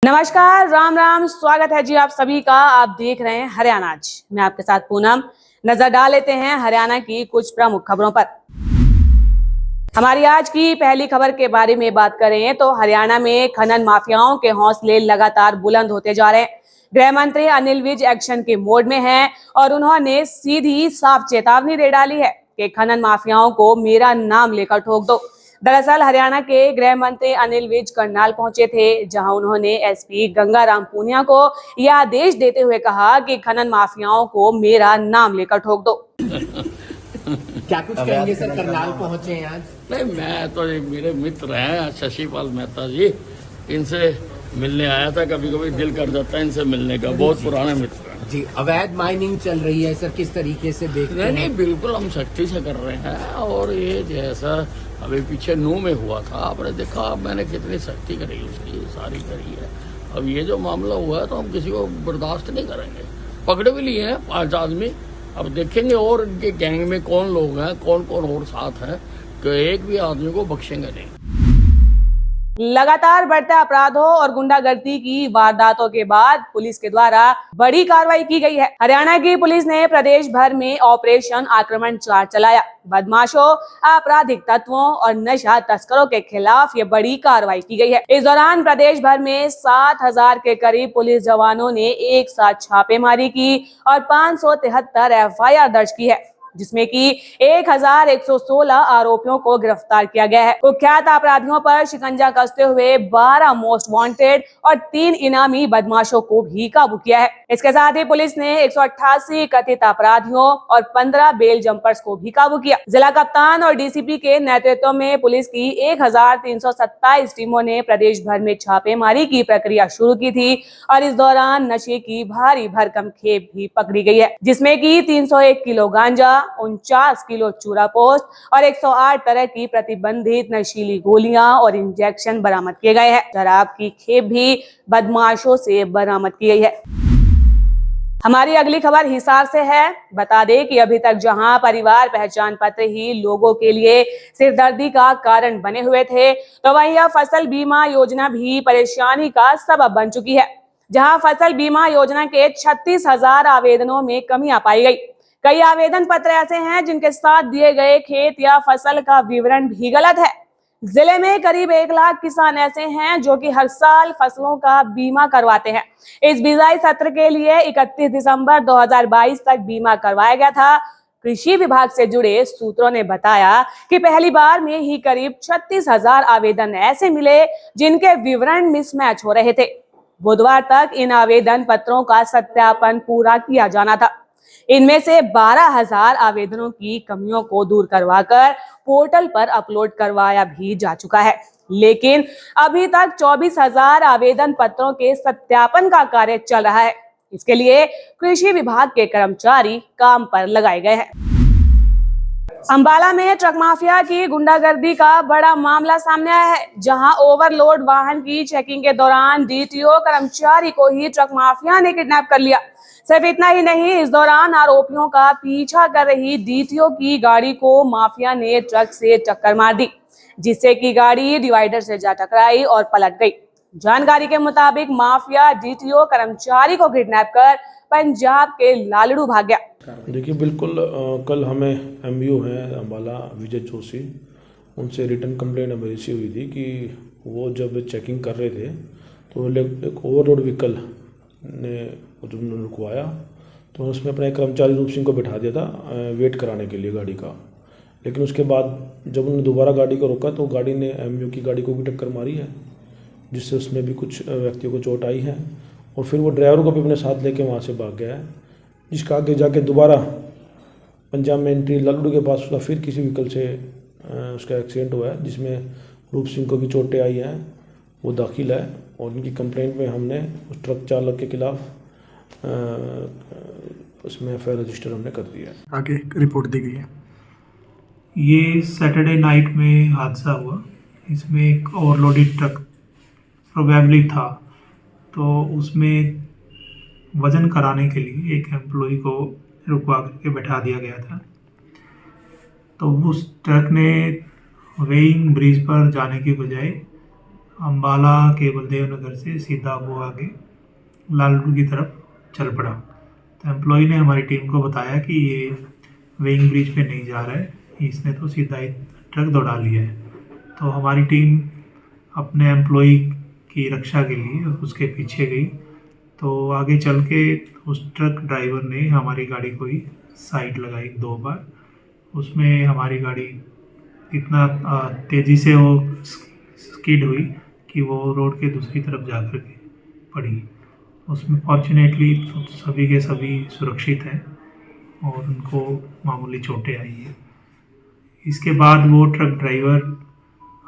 नमस्कार, राम राम, स्वागत है जी आप सभी का। आप देख रहे हैं हरियाणा आज। मैं आपके साथ पूनम। नजर डाल लेते हैं हरियाणा की कुछ प्रमुख खबरों पर। हमारी आज की पहली खबर के बारे में बात करें तो हरियाणा में खनन माफियाओं के हौसले लगातार बुलंद होते जा रहे हैं। गृह मंत्री अनिल विज एक्शन के मोड में हैं और उन्होंने सीधी साफ चेतावनी दे डाली है कि खनन माफियाओं को मेरा नाम लेकर ठोक दो। दरअसल हरियाणा के गृह मंत्री अनिल विज करनाल पहुंचे थे, जहां उन्होंने एसपी गंगाराम पुनिया को यह आदेश देते हुए कहा कि खनन माफियाओं को मेरा नाम लेकर ठोक दो। क्या कुछ कहेंगे सर? करनाल पहुंचे हैं आज। नहीं, मैं तो मेरे मित्र हैं शशिपाल मेहता जी, इनसे मिलने आया था। कभी कभी दिल कर जाता है इनसे मिलने का, बहुत पुराने मित्र हैं जी। अवैध माइनिंग चल रही है सर, किस तरीके से देखते हैं? नहीं, बिल्कुल हम सख्ती से कर रहे हैं। और ये जैसा अभी पीछे नू में हुआ था, आपने देखा मैंने कितनी सख्ती करी, उसकी सारी करी है। अब ये जो मामला हुआ है तो हम किसी को बर्दाश्त नहीं करेंगे। पकड़े भी लिए हैं 5 आदमी, अब देखेंगे और इनके गैंग में कौन लोग हैं, कौन कौन और साथ हैं, कि एक भी आदमी को बख्शेंगे नहीं। लगातार बढ़ते अपराधों और गुंडागर्दी की वारदातों के बाद पुलिस के द्वारा बड़ी कार्रवाई की गई है। हरियाणा की पुलिस ने प्रदेश भर में ऑपरेशन आक्रमण 4 चलाया। बदमाशों, आपराधिक तत्वों और नशा तस्करों के खिलाफ ये बड़ी कार्रवाई की गई है। इस दौरान प्रदेश भर में 7000 के करीब पुलिस जवानों ने एक साथ छापेमारी की और 573 एफआईआर दर्ज की है, जिसमें कि 1116 आरोपियों को गिरफ्तार किया गया है। कुख्यात अपराधियों पर शिकंजा कसते हुए 12 मोस्ट वांटेड और 3 इनामी बदमाशों को भी काबू किया है। इसके साथ ही पुलिस ने 188 कथित अपराधियों और 15 बेल जंपर्स को भी काबू किया। जिला कप्तान और डीसीपी के नेतृत्व में पुलिस की 1327 टीमों ने प्रदेश भर में छापेमारी की प्रक्रिया शुरू की थी और इस दौरान नशे की भारी भरकम खेप भी पकड़ी गई है, जिसमें कि 301 किलो गांजा, 49 किलो चूरा पोस्ट और 108 तरह की प्रतिबंधित नशीली गोलियां और इंजेक्शन बरामद किए गए हैं। शराब की खेप भी बदमाशों से बरामद की गई है। हमारी अगली खबर हिसार से है। बता दें कि अभी तक जहां परिवार पहचान पत्र ही लोगों के लिए सिरदर्दी का कारण बने हुए थे, तो वहीं अब फसल बीमा योजना भी परेशानी का सबब बन चुकी है। जहां फसल बीमा योजना के 36,000 आवेदनों में कमियां पाई गई। कई आवेदन पत्र ऐसे हैं जिनके साथ दिए गए खेत या फसल का विवरण भी गलत है। जिले में करीब 1 लाख किसान ऐसे हैं जो कि हर साल फसलों का बीमा करवाते हैं। इस बिजाई सत्र के लिए 31 दिसंबर 2022 तक बीमा करवाया गया था। कृषि विभाग से जुड़े सूत्रों ने बताया कि पहली बार में ही करीब 36,000 आवेदन ऐसे मिले जिनके विवरण मिसमैच हो रहे थे। बुधवार तक इन आवेदन पत्रों का सत्यापन पूरा किया जाना था। इनमें से 12,000 आवेदनों की कमियों को दूर करवाकर पोर्टल पर अपलोड करवाया भी जा चुका है, लेकिन अभी तक 24,000 आवेदन पत्रों के सत्यापन का कार्य चल रहा है। इसके लिए कृषि विभाग के कर्मचारी काम पर लगाए गए हैं। अंबाला में ट्रक माफिया की गुंडागर्दी का बड़ा मामला सामने आया है, जहां ओवरलोड वाहन की चेकिंग के दौरान डीटीओ कर्मचारी को ही ट्रक माफिया ने किडनैप कर लिया। सिर्फ इतना ही नहीं, इस दौरान आरोपियों का पीछा कर रही डीटीओ की गाड़ी को माफिया ने ट्रक से टक्कर मार दी, जिससे कि गाड़ी डिवाइडर से जा टकराई और पलट गई। जानकारी के मुताबिक माफिया डीटीओ कर्मचारी को किडनैप कर पंजाब के लालड़ू भाग गया। देखिए, बिल्कुल कल हमें एमयू हैं अम्बाला विजय जोशी, उनसे रिटर्न कंप्लेंट हमें रिसीव हुई थी कि वो जब चेकिंग कर रहे थे तो एक ओवरलोड व्हीकल ने जब रुकवाया तो उसमें अपने कर्मचारी रूप सिंह को बैठा दिया था वेट कराने के लिए गाड़ी का। लेकिन उसके बाद जब उन्होंने दोबारा गाड़ी को रोका तो गाड़ी ने एमयू की गाड़ी को भी टक्कर मारी है, जिससे उसमें भी कुछ व्यक्तियों को चोट आई है और फिर वो ड्राइवर को भी अपने साथ लेके वहाँ से भाग गया है, जिसका आगे जाके दोबारा पंजाब में एंट्री लालड़ू के पास उसका फिर किसी व्हीकल से उसका एक्सीडेंट हुआ है, जिसमें रूप सिंह को भी चोटें आई हैं। वो दाखिल है और उनकी कंप्लेंट में हमने उस ट्रक चालक के खिलाफ उसमें एफआईआर रजिस्टर हमने कर दिया है। आगे रिपोर्ट दी गई है। ये सैटरडे नाइट में हादसा हुआ। इसमें एक ओवरलोडेड ट्रक प्रोबेबली था, तो उसमें वज़न कराने के लिए एक एम्प्लॉय को रुकवा करके बैठा दिया गया था। तो उस ट्रक ने वेइंग ब्रिज पर जाने की बजाय अम्बाला के बलदेव नगर से सीधा वो आगे लालगढ़ की तरफ चल पड़ा। तो एम्प्लॉय ने हमारी टीम को बताया कि ये वेइंग ब्रिज पे नहीं जा रहा है, इसने तो सीधा ही ट्रक दौड़ा लिया है। तो हमारी टीम अपने एम्प्लॉय की रक्षा के लिए उसके पीछे गई। तो आगे चल के उस ट्रक ड्राइवर ने हमारी गाड़ी को ही साइड लगाई 2 बार। उसमें हमारी गाड़ी इतना तेज़ी से वो स्किड हुई कि वो रोड के दूसरी तरफ जा कर के पड़ी। उसमें फॉर्चुनेटली सभी के सभी सुरक्षित हैं और उनको मामूली चोटें आई है। इसके बाद वो ट्रक ड्राइवर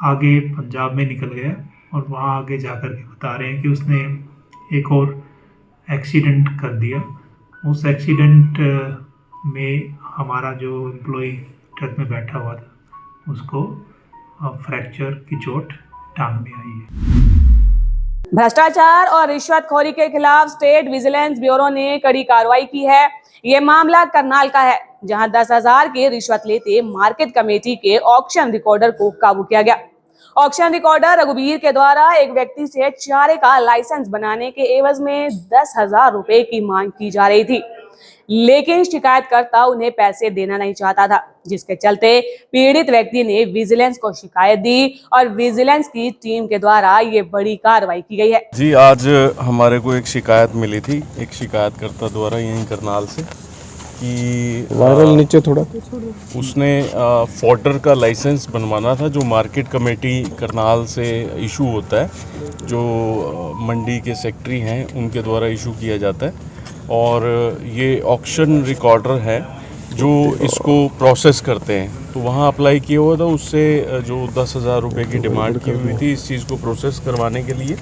आगे पंजाब में निकल गया और वहाँ आगे जाकर के बता रहे हैं कि उसने एक और एक्सीडेंट कर दिया। उस एक्सीडेंट में हमारा जो एम्प्लॉय ट्रक में बैठा हुआ था उसको फ्रैक्चर की चोट टांग में आई है। भ्रष्टाचार और रिश्वतखोरी के खिलाफ स्टेट विजिलेंस ब्यूरो ने कड़ी कार्रवाई की है। ये मामला करनाल का है, जहां 10,000 की रिश्वत लेते मार्केट कमेटी के ऑक्शन रिकॉर्डर को काबू किया गया। ऑक्शन रिकॉर्डर रघुवीर के द्वारा एक व्यक्ति से चारे का लाइसेंस बनाने के एवज में 10,000 रुपए की मांग की जा रही थी, लेकिन शिकायतकर्ता उन्हें पैसे देना नहीं चाहता था, जिसके चलते पीड़ित व्यक्ति ने विजिलेंस को शिकायत दी और विजिलेंस की टीम के द्वारा ये बड़ी कार्रवाई की गई है। जी, आज हमारे को एक शिकायत मिली थी एक शिकायतकर्ता द्वारा यहीं करनाल से कि वायरल नीचे थोड़ा उसने फॉडर का लाइसेंस बनवाना था, जो मार्केट कमेटी करनाल से इशू होता है, जो मंडी के सेक्रेटरी हैं उनके द्वारा इशू किया जाता है। और ये ऑक्शन रिकॉर्डर है जो इसको प्रोसेस करते हैं। तो वहाँ अप्लाई किया हुआ था, उससे जो 10,000 रुपये की डिमांड की हुई थी इस चीज़ को प्रोसेस करवाने के लिए।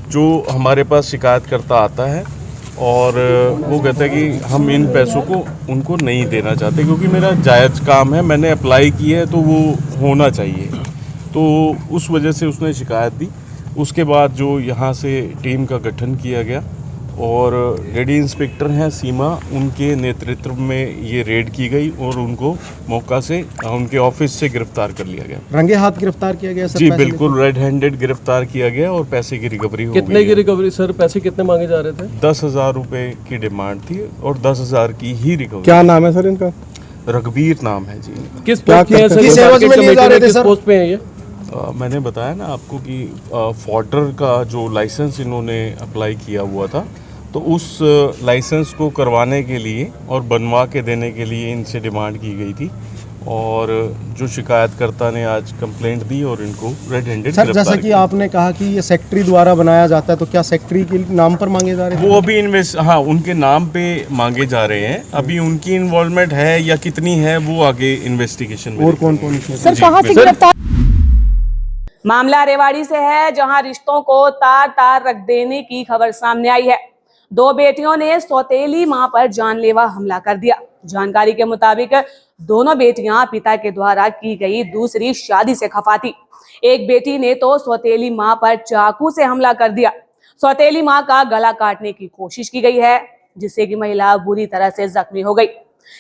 जो हमारे पास शिकायतकर्ता आता है और वो कहता है कि हम इन पैसों को उनको नहीं देना चाहते क्योंकि मेरा जायज़ काम है, मैंने अप्लाई किया है तो वो होना चाहिए। तो उस वजह से उसने शिकायत दी। उसके बाद जो यहाँ से टीम का गठन किया गया और लेडी इंस्पेक्टर हैं सीमा, उनके नेतृत्व में ये रेड की गई और उनको मौका से उनके ऑफिस से गिरफ्तार कर लिया गया। रंगे हाथ गिरफ्तार किया गया सर? जी बिल्कुल, रेड हैंडेड गिरफ्तार किया गया और पैसे की रिकवरी हो गई। कितने की रिकवरी सर? पैसे कितने मांगे जा रहे थे? 10,000 रुपये की डिमांड थी और 10,000 की ही रिकवरी। क्या नाम है सर इनका? रघुवीर नाम है जी। किस पोस्ट पे है सर? किस एवज में लिए जा रहे थे सर? पोस्ट पे है ये? मैंने बताया ना आपको कि फॉडर का जो लाइसेंस इन्होंने अप्लाई किया हुआ था, तो उस लाइसेंस को करवाने के लिए और बनवा के देने के लिए इनसे डिमांड की गई थी। और जो शिकायतकर्ता ने आज कंप्लेंट दी और इनको रेड हैंडेड सर, जैसा कि आपने कहा कि ये सेक्रेटरी द्वारा बनाया जाता है, तो क्या सेक्रेटरी के नाम पर मांगे जा रहे हैं? वो अभी हाँ, उनके नाम पे मांगे जा रहे हैं। अभी उनकी इन्वॉल्वमेंट है या कितनी है वो आगे इन्वेस्टिगेशन में। और कौन कौन? सर, कहां से गिरफ्तार? मामला रेवाड़ी से है, जहां रिश्तों को तार तार रख देने की खबर सामने आई है। 2 बेटियों ने सौतेली मां पर जानलेवा हमला कर दिया। जानकारी के मुताबिक दोनों बेटियां पिता के द्वारा की गई दूसरी शादी से खफा थी। एक बेटी ने तो सौतेली मां पर चाकू से हमला कर दिया। सौतेली मां का गला काटने की कोशिश की गई है, जिससे कि महिला बुरी तरह से जख्मी हो गई।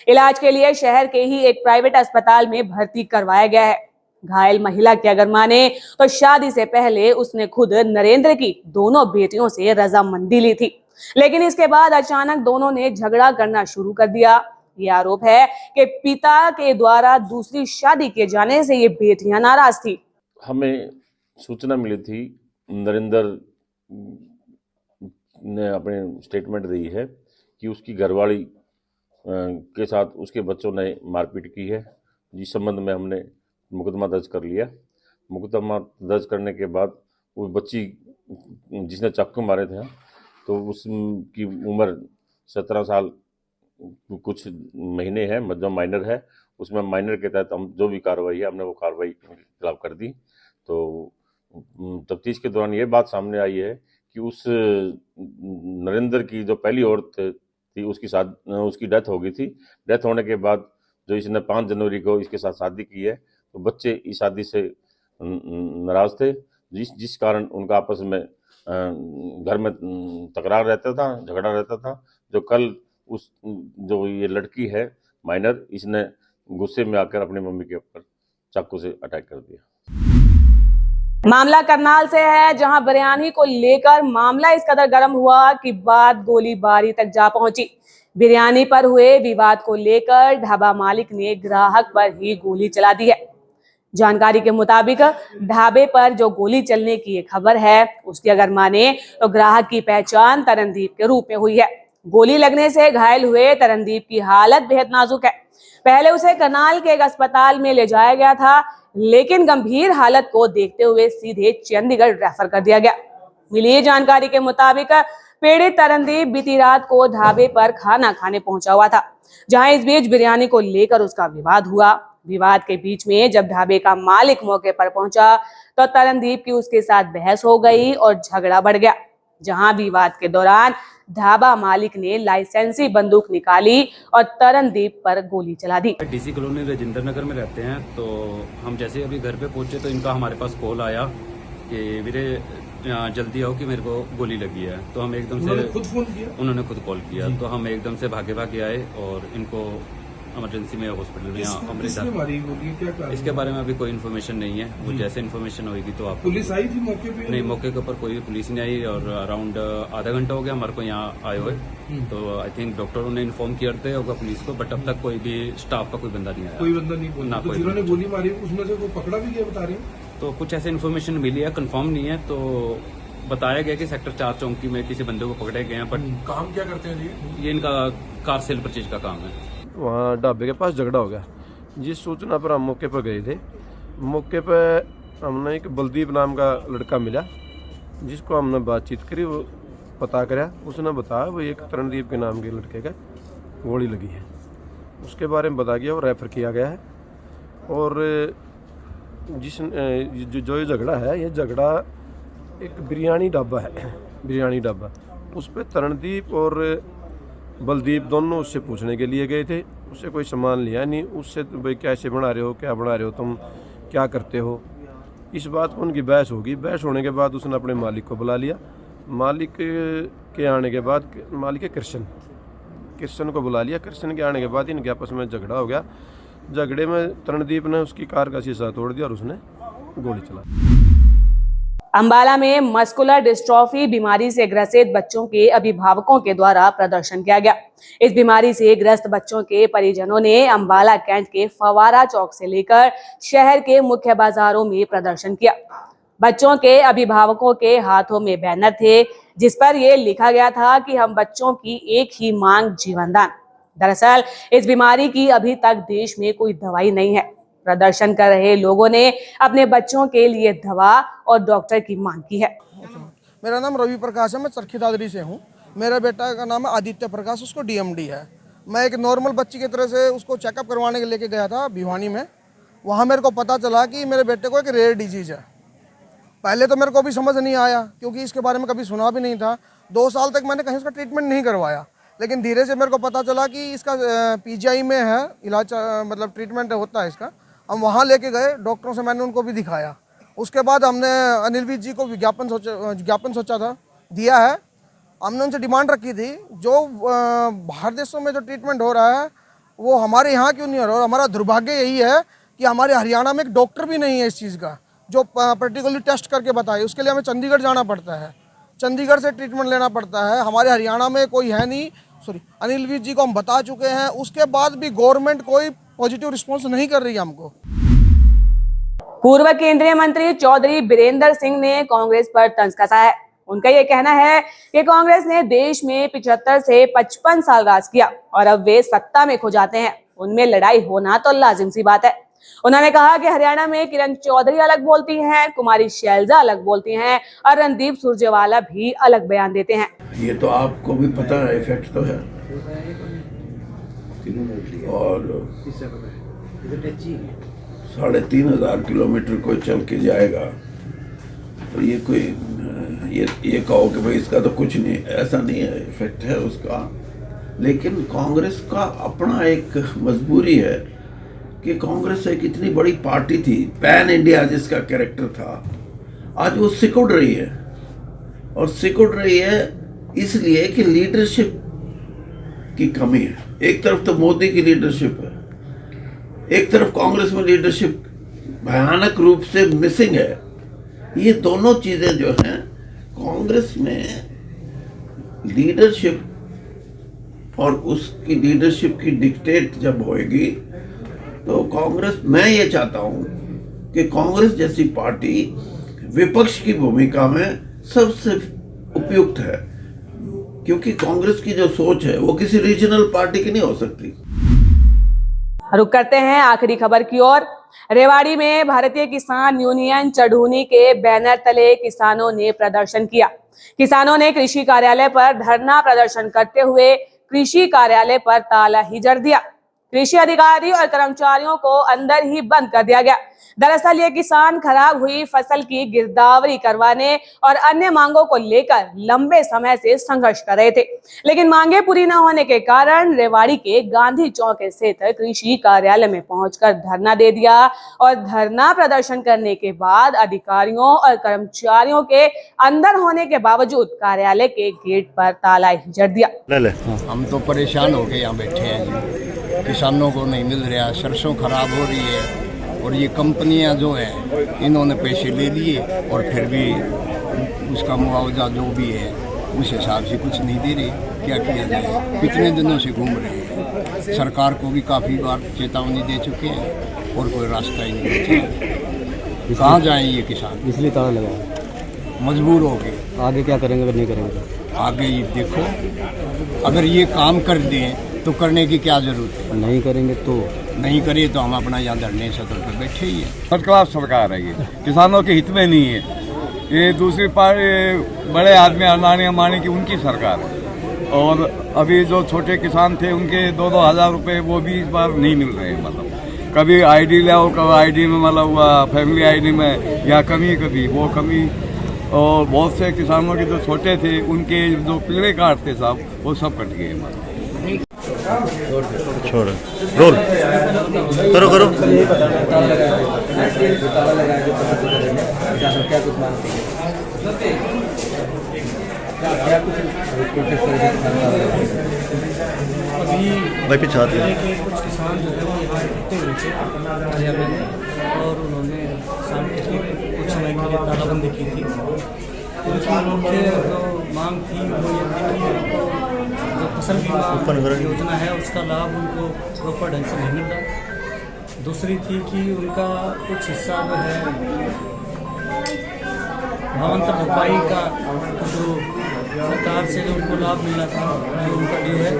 इलाज के लिए शहर के ही एक प्राइवेट अस्पताल में भर्ती करवाया गया है। घायल महिला की अगर माने तो शादी से पहले उसने खुद नरेंद्र की दोनों बेटियों से रजामंदी ली थी, लेकिन इसके बाद अचानक दोनों ने झगड़ा करना शुरू कर दिया। ये आरोप है कि पिता के द्वारा दूसरी शादी किए जाने से ये बेटियां नाराज थी। हमें सूचना मिली थी, नरेंद्र ने अपने स्टेटमेंट दी है कि उसकी घरवाली के साथ उसके बच्चों ने मारपीट की है, जिस संबंध में हमने मुकदमा दर्ज कर लिया। मुकदमा दर्ज करने के बाद वो बच्ची जिसने चाकू मारे थे, तो उसकी उम्र 17 साल कुछ महीने है, जो माइनर है। उसमें माइनर के तहत हम जो भी कार्रवाई है हमने वो कार्रवाई खिलाफ कर दी। तो तफ्तीश के दौरान ये बात सामने आई है कि उस नरेंद्र की जो पहली औरत थी उसकी डेथ हो गई थी। डेथ होने के बाद जो इसने 5 जनवरी को इसके साथ शादी की है, तो बच्चे इस शादी से नाराज थे, जिस कारण उनका आपस में घर में तकरार रहता था, झगड़ा रहता था। जो कल जो ये लड़की है माइनर, इसने गुस्से में आकर अपनी मम्मी के ऊपर चाकू से अटैक कर दिया। मामला करनाल से है, जहां बिरयानी को लेकर मामला इस कदर गर्म हुआ कि बात गोलीबारी तक जा पहुंची। बिरयानी पर हुए विवाद को लेकर ढाबा मालिक ने ग्राहक पर ही गोली चला दी है। जानकारी के मुताबिक ढाबे पर जो गोली चलने की ये खबर है, उसकी अगर माने तो ग्राहक की पहचान तरनदीप के रूप में हुई है। गोली लगने से घायल हुए तरनदीप की हालत बेहद नाजुक है। पहले उसे करनाल के एक अस्पताल में ले जाया गया था, लेकिन गंभीर हालत को देखते हुए सीधे चंडीगढ़ रेफर कर दिया गया। मिली जानकारी के मुताबिक पीड़ित तरनदीप बीती रात को ढाबे पर खाना खाने पहुंचा हुआ था, जहां इस बीच बिरयानी को लेकर उसका विवाद हुआ। विवाद के बीच में जब ढाबे का मालिक मौके पर पहुंचा तो तरनदीप की उसके साथ बहस हो गई और झगड़ा बढ़ गया, जहां विवाद के दौरान ढाबा मालिक ने लाइसेंसी बंदूक निकाली और तरनदीप पर गोली चला दी। डीसी कॉलोनी राजेंद्र नगर में रहते हैं, तो हम जैसे अभी घर पे पहुंचे तो इनका हमारे पास कॉल आया कि वीरे जल्दी आओ कि मेरे को गोली लगी है। तो हम एकदम से उन्होंने खुद कॉल किया, तो हम एकदम से भागे आए और इनको इमरजेंसी में हॉस्पिटल में यहाँ अमृतसर। इसके बारे में अभी कोई इन्फॉर्मेशन नहीं है, वो जैसे इन्फॉर्मेशन होगी तो आप पुलिस आई थी मौके पे? नहीं, मौके के ऊपर कोई पुलिस नहीं आई और अराउंड आधा घंटा हो गया हमारे को यहाँ आए हुए। तो आई थिंक डॉक्टरों ने इन्फॉर्म किया होगा पुलिस को, बट अब तक कोई भी स्टाफ का कोई बंदा नहीं आया। कोई बंदा नहीं पहुंचा? तो जिन्होंने गोली मारी उसमें से वो पकड़ा भी गया बता रहे हैं? तो कुछ ऐसे इन्फॉर्मेशन मिली है, कंफर्म नहीं है। तो बताया गया कि सेक्टर 4 चौकी में किसी बंदे को पकड़े गए हैं, बट काम क्या करते हैं ये इनका कार सेल परचेज का काम है। वहाँ ढाबे के पास झगड़ा हो गया। जिस सूचना पर हम मौके पर गए थे, मौके पर हमने एक बलदीप नाम का लड़का मिला, जिसको हमने बातचीत करी, वो पता कराया। उसने बताया वो एक तरनदीप के नाम के लड़के का गोली लगी है, उसके बारे में बता गया और रेफ़र किया गया है। और जो ये झगड़ा है, ये झगड़ा एक बिरयानी ढाबा है, बिरयानी ढाबा, उस पर तरनदीप और बलदीप दोनों उससे पूछने के लिए गए थे। उससे कोई सामान लिया नहीं, उससे भाई कैसे बना रहे हो, क्या बना रहे हो, तुम क्या करते हो, इस बात पर उनकी बहस होगी। बहस होने के बाद उसने अपने मालिक को बुला लिया। मालिक के आने के बाद मालिक है कृष्ण को बुला लिया। कृष्ण के आने के बाद इनके आपस में झगड़ा हो गया। झगड़े में तरनदीप ने उसकी कार का शीशा तोड़ दिया और उसने गोली चला। अंबाला में मस्कुलर डिस्ट्रॉफी बीमारी से ग्रसित बच्चों के अभिभावकों के द्वारा प्रदर्शन किया गया। इस बीमारी से ग्रस्त बच्चों के परिजनों ने अंबाला कैंट के फवारा चौक से लेकर शहर के मुख्य बाजारों में प्रदर्शन किया। बच्चों के अभिभावकों के हाथों में बैनर थे, जिस पर यह लिखा गया था कि हम बच्चों की एक ही मांग, जीवनदान। दरअसल इस बीमारी की अभी तक देश में कोई दवाई नहीं है। प्रदर्शन कर रहे लोगों ने अपने बच्चों के लिए दवा और डॉक्टर की मांग की है। मेरा नाम रवि प्रकाश है, मैं चरखी दादरी से हूँ। मेरा बेटा का नाम है आदित्य प्रकाश, उसको DMD है। मैं एक नॉर्मल बच्ची की तरह से उसको चेकअप करवाने के लेके गया था भिवानी में। वहाँ मेरे को पता चला कि मेरे बेटे को एक रेयर डिजीज़ है। पहले तो मेरे को भी समझ नहीं आया, क्योंकि इसके बारे में कभी सुना भी नहीं था। 2 साल तक मैंने कहीं उसका ट्रीटमेंट नहीं करवाया, लेकिन धीरे से मेरे को पता चला कि इसका PGI में है इलाज, मतलब ट्रीटमेंट होता है इसका। हम वहाँ लेके गए डॉक्टरों से, मैंने उनको भी दिखाया। उसके बाद हमने अनिल विज जी को विज्ञापन सोचा था, दिया है। हमने उनसे डिमांड रखी थी, जो बाहर देशों में जो ट्रीटमेंट हो रहा है वो हमारे यहाँ क्यों नहीं हो रहा। और हमारा दुर्भाग्य यही है कि हमारे हरियाणा में एक डॉक्टर भी नहीं है इस चीज़ का, जो पर्टिकुलरली टेस्ट करके बताए। उसके लिए हमें चंडीगढ़ जाना पड़ता है, चंडीगढ़ से ट्रीटमेंट लेना पड़ता है। हमारे हरियाणा में कोई है नहीं। अनिल विज जी को हम बता चुके हैं, उसके बाद भी गवर्नमेंट कोई पॉजिटिव रिस्पॉन्स नहीं कर रही है हमको। पूर्व केंद्रीय मंत्री चौधरी बीरेंद्र सिंह ने कांग्रेस पर तंज कसा है। उनका यह कहना है कि कांग्रेस ने देश में 75 से 55 साल राज किया और अब वे सत्ता में खो जाते हैं। उनमें लड़ाई होना तो लाजिम सी बात है। उन्होंने कहा कि हरियाणा में किरण चौधरी अलग बोलती हैं, कुमारी शैलजा अलग बोलती हैं और रणदीप सुरजेवाला भी अलग बयान देते हैं। ये तो आपको भी पता है, इफेक्ट तो है। और 3,500 किलोमीटर कोई चल के जाएगा तो ये कोई ये कहो कि भाई इसका तो कुछ नहीं, ऐसा नहीं है। इफेक्ट है उसका, लेकिन कांग्रेस का अपना एक मजबूरी है कि कांग्रेस एक इतनी बड़ी पार्टी थी, पैन इंडिया जिसका कैरेक्टर था, आज वो सिकुड़ रही है। और सिकुड़ रही है इसलिए कि लीडरशिप की कमी है। एक तरफ तो मोदी की लीडरशिप है, एक तरफ कांग्रेस में लीडरशिप भयानक रूप से मिसिंग है। ये दोनों चीज़ें जो हैं कांग्रेस में लीडरशिप और उसकी लीडरशिप की डिक्टेट जब होएगी तो कांग्रेस, मैं ये चाहता हूँ कि कांग्रेस जैसी पार्टी विपक्ष की भूमिका में सबसे उपयुक्त है, क्योंकि कांग्रेस की जो सोच है वो किसी रीजनल पार्टी की नहीं हो सकती। रुक करते हैं आखिरी खबर की ओर। रेवाड़ी में भारतीय किसान यूनियन चढ़ूनी के बैनर तले किसानों ने प्रदर्शन किया। किसानों ने कृषि कार्यालय पर धरना प्रदर्शन करते हुए कृषि कार्यालय पर ताला ही जड़ दिया। कृषि अधिकारी और कर्मचारियों को अंदर ही बंद कर दिया गया। दरअसल ये किसान खराब हुई फसल की गिरदावरी करवाने और अन्य मांगों को लेकर लंबे समय से संघर्ष कर रहे थे, लेकिन मांगे पूरी न होने के कारण रेवाड़ी के गांधी चौक स्थित कृषि कार्यालय में पहुंचकर धरना दे दिया और धरना प्रदर्शन करने के बाद अधिकारियों और कर्मचारियों के अंदर होने के बावजूद कार्यालय के गेट पर ताला ही जड़ दिया। हम तो परेशान हो के यहाँ बैठे हैं। किसानों को नहीं मिल रहा, सरसों खराब हो रही है और ये कंपनियां जो है इन्होंने पैसे ले लिए और फिर भी उसका मुआवजा जो भी है उस हिसाब से कुछ नहीं दे रहे। क्या किया जाए? कितने दिनों से घूम रहे हैं। सरकार को भी काफ़ी बार चेतावनी दे चुके हैं और कोई रास्ता ही नहीं बचा। कहाँ जाएं ये किसान? इसलिए ताला लगा, मजबूर हो गए। आगे क्या करेंगे अगर नहीं करेंगे? आगे ये देखो, अगर ये काम कर दें तो करने की क्या जरूरत है? नहीं करेंगे तो नहीं करे तो हम अपना यहाँ धरने सत्र पर बैठे ही है। फर्स्ट क्लास सरकार है, ये किसानों के हित में नहीं है। ये दूसरी पार्टी बड़े आदमी अडानी अंबानी की उनकी सरकार है और अभी जो छोटे किसान थे उनके 2-2 हज़ार रुपये वो भी इस बार नहीं मिल रहे हैं। मतलब कभी आईडी लाओ, कभी आईडी में मतलब हुआ फैमिली आईडी में या कभी वो कमी। और बहुत से किसानों के जो छोटे थे उनके जो पीले कार्ड थे साहब वो सब कट गए। मतलब छोड़ रोल करो करो। भाई पीछे आते हैं। कुछ किसान जो है वो यहाँ इकट्ठे हुए थे कार्यालय में और उन्होंने शाम के कुछ समय के लिए तालाबंदी की थी। उनकी मुख्य जो मांग थी वो ये थी कि उनको जो फसल बीमा योजना है उसका लाभ उनको प्रॉपर ढंग से नहीं मिल रहा। दूसरी थी कि उनका कुछ हिस्सा जो है भावांतर भरपाई का जो सरकार से जो उनको लाभ मिलना था जो उनका ड्यू है।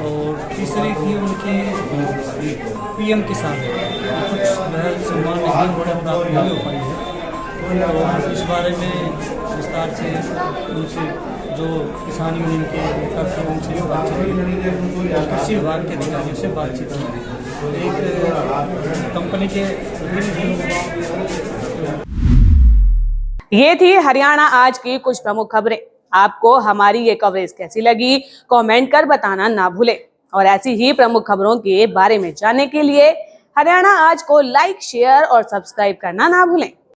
और तीसरी थी उनकी पीएम किसान कुछ जो है सम्मान नहीं प्राप्त नहीं हो पाई है। तो इस बारे में विस्तार से उनसे जो किसान यूनियन के नेता थे उनसे बातचीत, कृषि विभाग के अधिकारियों से बातचीत की। एक कंपनी के ये थी हरियाणा आज की कुछ प्रमुख खबरें। आपको हमारी ये कवरेज कैसी लगी कमेंट कर बताना ना भूलें और ऐसी ही प्रमुख खबरों के बारे में जानने के लिए हरियाणा आज को लाइक, शेयर और सब्सक्राइब करना ना भूलें।